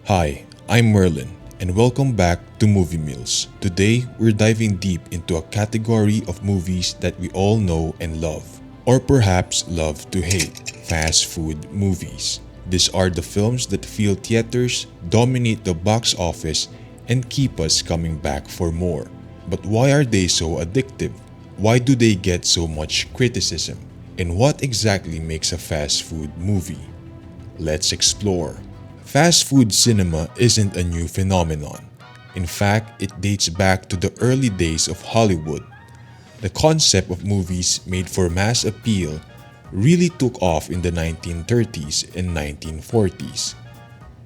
Hi, I'm Merlin, and welcome back to Moviemills. Today, we're diving deep into a category of movies that we all know and love, or perhaps love to hate: fast food movies. These are the films that fill theaters, dominate the box office, and keep us coming back for more. But why are they so addictive? Why do they get so much criticism? And what exactly makes a fast food movie? Let's explore. Fast food cinema isn't a new phenomenon. In fact, it dates back to the early days of Hollywood. The concept of movies made for mass appeal really took off in the 1930s and 1940s,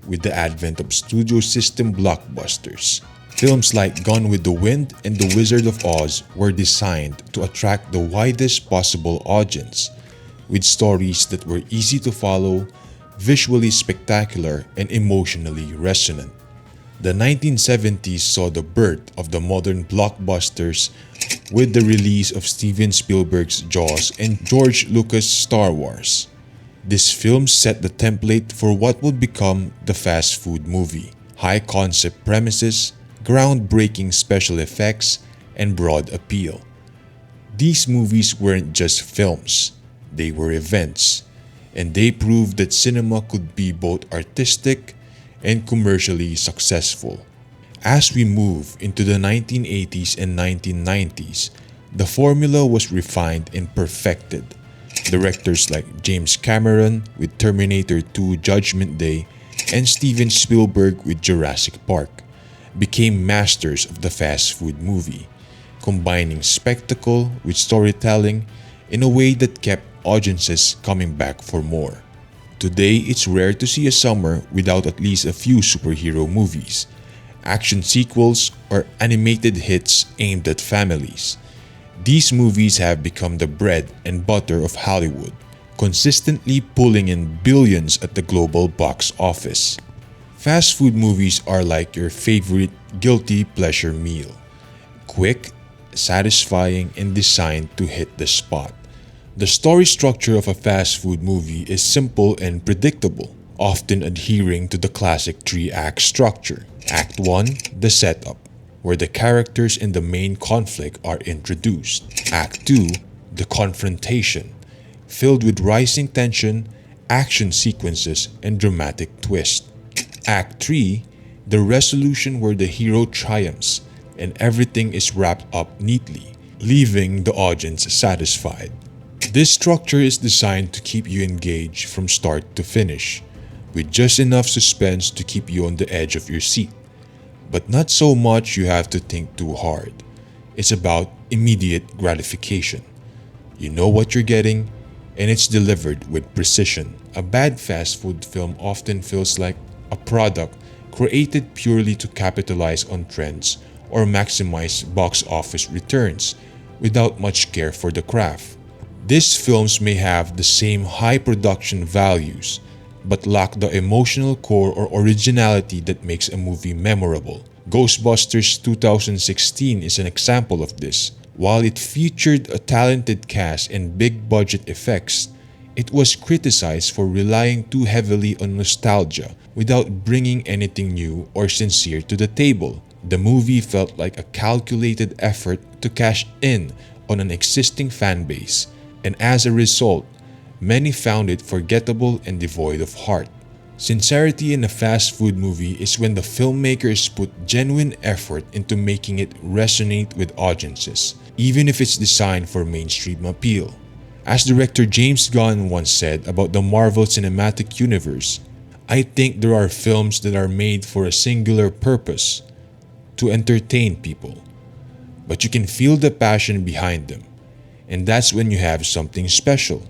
with the advent of studio system blockbusters. Films like Gone with the Wind and The Wizard of Oz were designed to attract the widest possible audience, with stories that were easy to follow, visually spectacular, and emotionally resonant. The 1970s saw the birth of the modern blockbusters with the release of Steven Spielberg's Jaws and George Lucas' Star Wars. These films set the template for what would become the fast food movie: high concept premises, groundbreaking special effects, and broad appeal. These movies weren't just films, they were events, and they proved that cinema could be both artistic and commercially successful. As we move into the 1980s and 1990s, the formula was refined and perfected. Directors like James Cameron with Terminator 2: Judgment Day and Steven Spielberg with Jurassic Park became masters of the fast food movie, combining spectacle with storytelling in a way that kept audiences coming back for more. Today, it's rare to see a summer without at least a few superhero movies, action sequels, or animated hits aimed at families. These movies have become the bread and butter of Hollywood, consistently pulling in billions at the global box office. Fast food movies are like your favorite guilty pleasure meal: quick, satisfying, and designed to hit the spot. The story structure of a fast food movie is simple and predictable, often adhering to the classic three-act structure. Act 1, the setup, where the characters and the main conflict are introduced. Act 2, the confrontation, filled with rising tension, action sequences, and dramatic twists. Act 3, the resolution, where the hero triumphs and everything is wrapped up neatly, leaving the audience satisfied. This structure is designed to keep you engaged from start to finish, with just enough suspense to keep you on the edge of your seat, but not so much you have to think too hard. It's about immediate gratification. You know what you're getting, and it's delivered with precision. A bad fast food film often feels like a product created purely to capitalize on trends or maximize box office returns without much care for the craft. These films may have the same high production values, but lack the emotional core or originality that makes a movie memorable. Ghostbusters 2016 is an example of this. While it featured a talented cast and big budget effects, it was criticized for relying too heavily on nostalgia without bringing anything new or sincere to the table. The movie felt like a calculated effort to cash in on an existing fan base, and as a result, many found it forgettable and devoid of heart. Sincerity in a fast food movie is when the filmmakers put genuine effort into making it resonate with audiences, even if it's designed for mainstream appeal. As director James Gunn once said about the Marvel Cinematic Universe, "I think there are films that are made for a singular purpose: to entertain people. But you can feel the passion behind them, and that's when you have something special."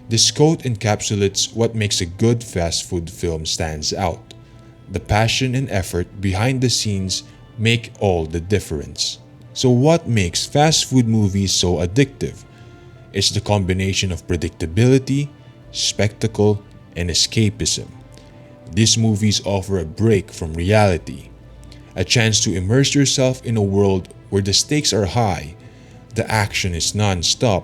This quote encapsulates what makes a good fast food film stands out. The passion and effort behind the scenes make all the difference. So what makes fast food movies so addictive? It's the combination of predictability, spectacle, and escapism. These movies offer a break from reality, a chance to immerse yourself in a world where the stakes are high, the action is non-stop,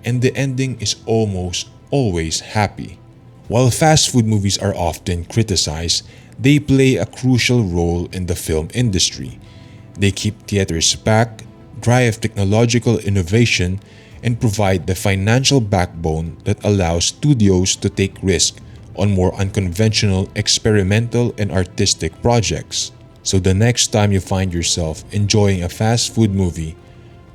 and the ending is almost always happy. While fast food movies are often criticized, They play a crucial role in the film industry. They keep theaters packed, drive technological innovation, and provide the financial backbone that allows studios to take risks on more unconventional, experimental, and artistic projects. So the next time you find yourself enjoying a fast food movie,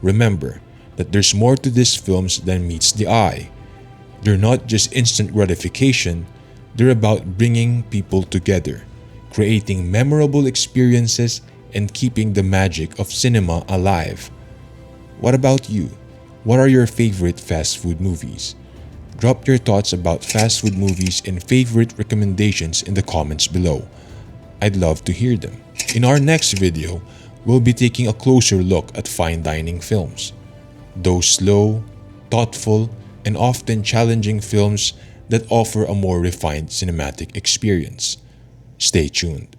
remember that there's more to these films than meets the eye. They're not just instant gratification, they're about bringing people together, creating memorable experiences, and keeping the magic of cinema alive. What about you? What are your favorite fast food movies? Drop your thoughts about fast food movies and favorite recommendations in the comments below. I'd love to hear them. In our next video, we'll be taking a closer look at fine dining films. Those slow, thoughtful, and often challenging films that offer a more refined cinematic experience. Stay tuned.